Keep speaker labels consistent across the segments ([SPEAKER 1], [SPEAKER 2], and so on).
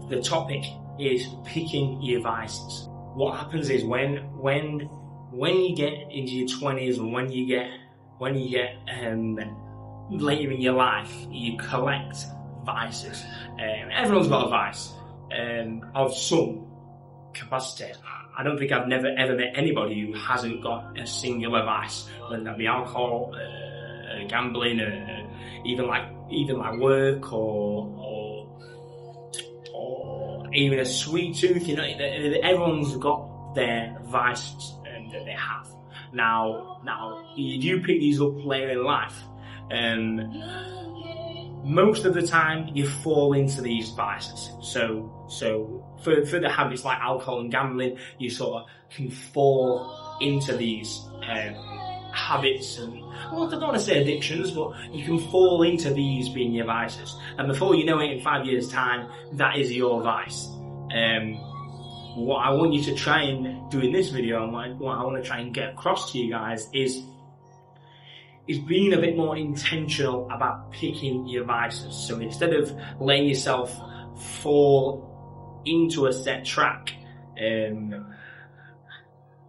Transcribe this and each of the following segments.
[SPEAKER 1] the topic is picking your vices. What happens is when you get into your 20s and when you get later in your life, you collect vices. Everyone's got a vice of some capacity. I don't think I've never ever met anybody who hasn't got a singular vice, whether that be alcohol, gambling, even like work or even a sweet tooth. You know, everyone's got their vices that they have. Now, you do pick these up later in life. Most of the time, you fall into these vices. So for the habits like alcohol and gambling, you sort of can fall into these habits and, well, I don't want to say addictions, but you can fall into these being your vices. And before you know it, in 5 years' time, that is your vice. What I want you to try and do in this video, and what I want to try and get across to you guys is being a bit more intentional about picking your vices. So instead of letting yourself fall into a set track,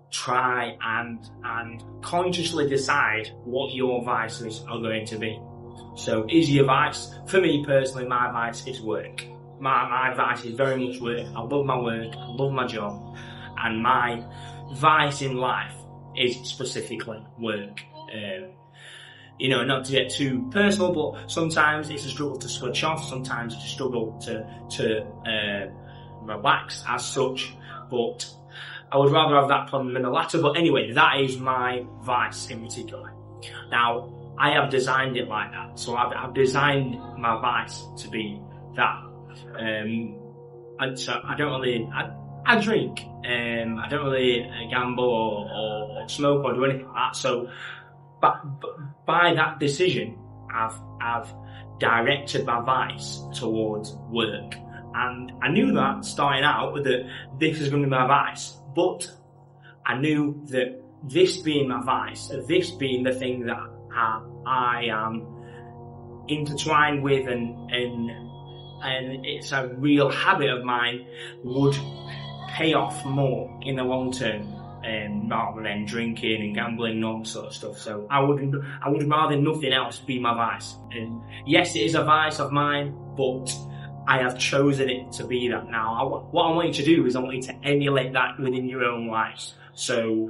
[SPEAKER 1] try and consciously decide what your vices are going to be. So is your vice, for me personally, my vice is work. My vice is very much work. I love my work, I love my job, and my vice in life is specifically work. You know, not to get too personal, but sometimes it's a struggle to switch off, sometimes it's a struggle to relax as such, but I would rather have that problem than the latter. But anyway, that is my vice in particular. Now, I have designed it like that, so I've designed my vice to be that. And so I don't really, I drink, I don't really gamble or smoke or do anything like that, so but by that decision, I've directed my vice towards work. And I knew that starting out that this was going to be my vice, but I knew that this being my vice, this being the thing that I am intertwined with and it's a real habit of mine, would pay off more in the long term. Rather than drinking and gambling and all that sort of stuff. So I would rather nothing else be my vice. And yes, it is a vice of mine, but I have chosen it to be that now. What I want you to do is I want you to emulate that within your own lives. So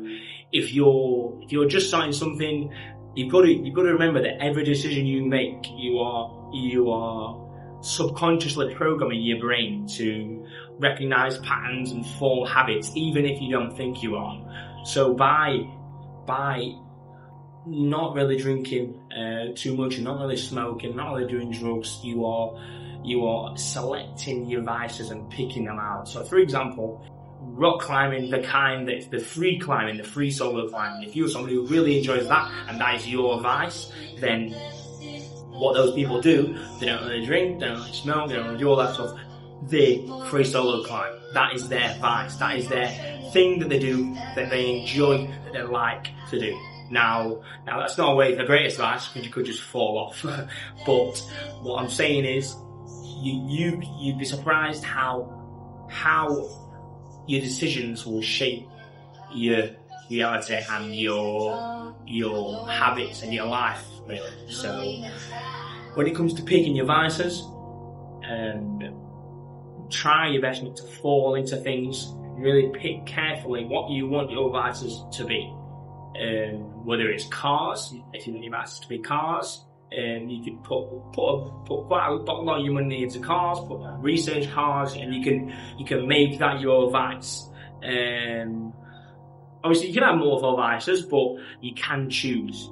[SPEAKER 1] if you're just starting something, you've got to remember that every decision you make, you are subconsciously programming your brain to recognize patterns and form habits, even if you don't think you are. So by not really drinking too much, and not really smoking, not really doing drugs, you are selecting your vices and picking them out. So for example, rock climbing, the kind that's the free climbing, the free solo climbing, if you're somebody who really enjoys that and that is your vice, then what those people do, they don't really drink, they don't really smoke, they don't really do all that stuff. They free solo climb. That is their vice. That is their thing that they do, that they enjoy, that they like to do. Now that's not always the greatest vice, because you could just fall off. But what I'm saying is, you'd be surprised how your decisions will shape your reality and your habits and your life, really. So when it comes to picking your vices, try your best not to fall into things. Really pick carefully what you want your vices to be. Whether it's cars, if you want your vices to be cars, you can put quite a lot of your money into cars, research cars, and you can make that your vice. Obviously you can have multiple vices, but you can choose.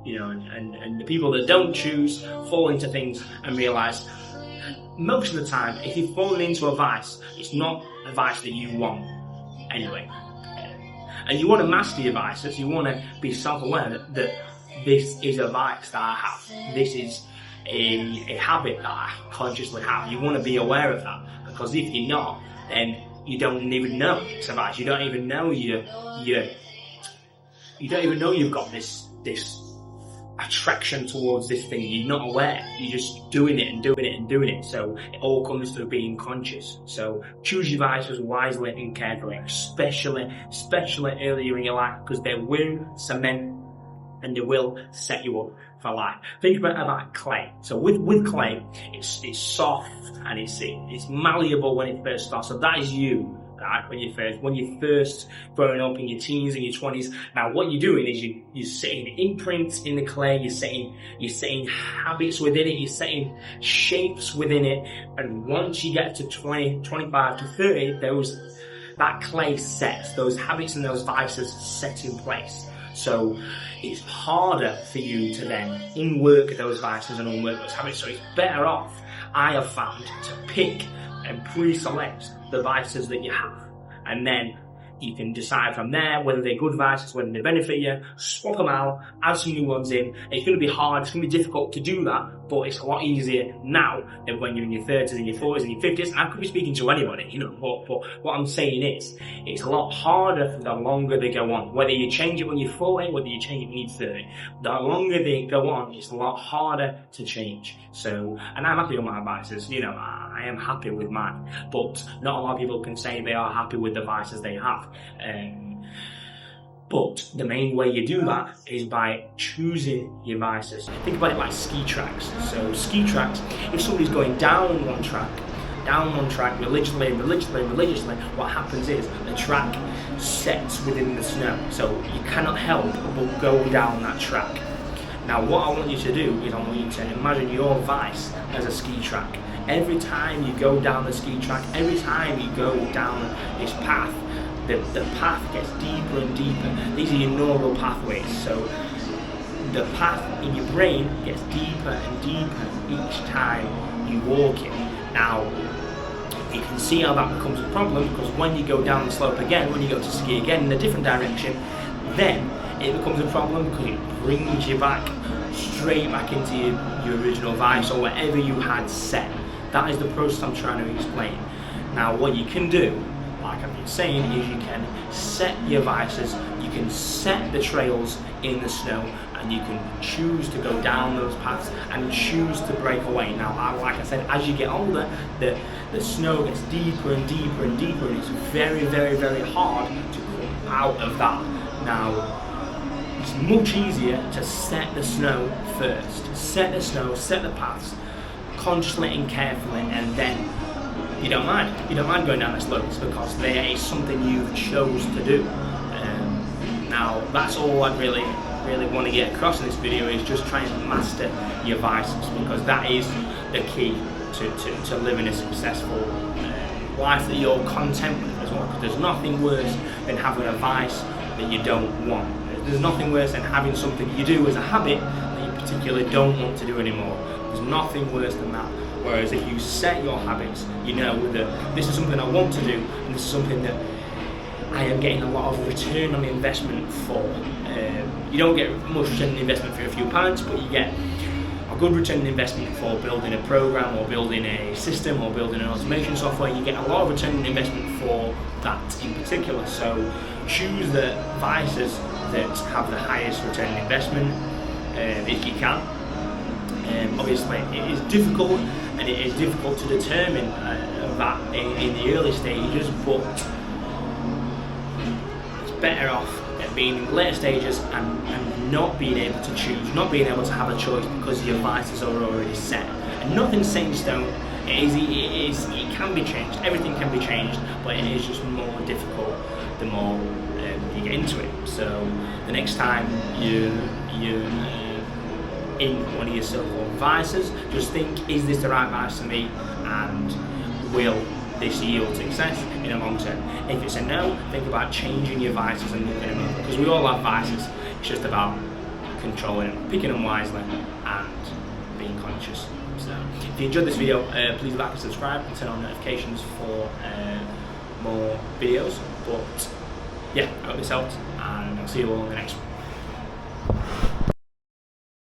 [SPEAKER 1] And the people that don't choose fall into things and realise most of the time, if you've fallen into a vice, it's not a vice that you want anyway. And you want to master your vices, you want to be self-aware that this is a vice that I have. This is a habit that I consciously have. You want to be aware of that, because if you're not, then you don't even know it's a vice. You don't even know you don't even know you've got this attraction towards this thing. You're not aware. You're just doing it and doing it and doing it. So it all comes through being conscious. So choose your vices wisely and carefully, especially earlier in your life, because they will cement and they will set you up for life. Think about clay. So with clay, it's soft and it's malleable when it first starts. So that is you. Right, when you're first growing up in your teens and your 20s. Now what you're doing is you're setting imprints in the clay, you're setting habits within it, you're setting shapes within it, and once you get to 20, 25 to 30, that clay sets, those habits and those vices set in place. So it's harder for you to then unwork those vices and unwork those habits. So it's better off, I have found, to pick and pre-select the vices that you have, and then you can decide from there whether they're good vices, whether they benefit you, swap them out, add some new ones in. It's going to be hard, it's going to be difficult to do that, but it's a lot easier now than when you're in your 30s and your 40s and your 50s. I could be speaking to anybody, but what I'm saying is, it's a lot harder for the longer they go on. Whether you change it when you're 40, whether you change it when you're 30, the longer they go on, it's a lot harder to change. So, and I'm happy with my vices, I am happy with mine, but not a lot of people can say they are happy with the vices they have. But the main way you do that is by choosing your vices. Think about it like ski tracks. So ski tracks, if somebody's going down one track religiously, what happens is the track sets within the snow. So you cannot help but go down that track. Now what I want you to do is I want you to imagine your vice as a ski track. Every time you go down the ski track, every time you go down this path, the path gets deeper and deeper. These are your neural pathways. So the path in your brain gets deeper and deeper each time you walk it. Now, you can see how that becomes a problem, because when you go down the slope again, when you go to ski again in a different direction, then it becomes a problem because it brings you back straight back into your original vice or whatever you had set. That is the process I'm trying to explain. Now what you can do, like I've been saying, is you can set your vices, you can set the trails in the snow, and you can choose to go down those paths and choose to break away. Now, like I said, as you get older, the snow gets deeper and deeper and deeper, and it's very, very, very hard to come out of that. Now, it's much easier to set the snow first. Set the snow, set the paths, consciously and carefully, and then you don't mind going down the slopes because there is something you've chose to do. Now that's all I really want to get across in this video, is just try and master your vices, because that is the key to living a successful life that you're content with as well. Because there's nothing worse than having a vice that you don't want. There's nothing worse than having something you do as a habit that you particularly don't want to do anymore. There's nothing worse than that. Whereas if you set your habits, you know that this is something I want to do, and this is something that I am getting a lot of return on investment for. You don't get much return on investment for a few pounds, but you get a good return on investment for building a program or building a system or building an automation software. You get a lot of return on investment for that in particular. So choose the vices that have the highest return on investment if you can. Obviously it is difficult, and it is difficult to determine that in the early stages, but it's better off being in the later stages and not being able to choose, not being able to have a choice, because your vices are already set. And nothing's set in stone. It can be changed, everything can be changed, but it is just more difficult the more you get into it. So the next time you're in one of your so-called vices, just think, is this the right vice for me, and will this yield success in the long term? If it's a no, think about changing your vices and looking at them, because we all have vices. It's just about controlling them, picking them wisely, and being conscious. So if you enjoyed this video, please like and subscribe and turn on notifications for more videos. But yeah, I hope this helped, and I'll see you all in the next one.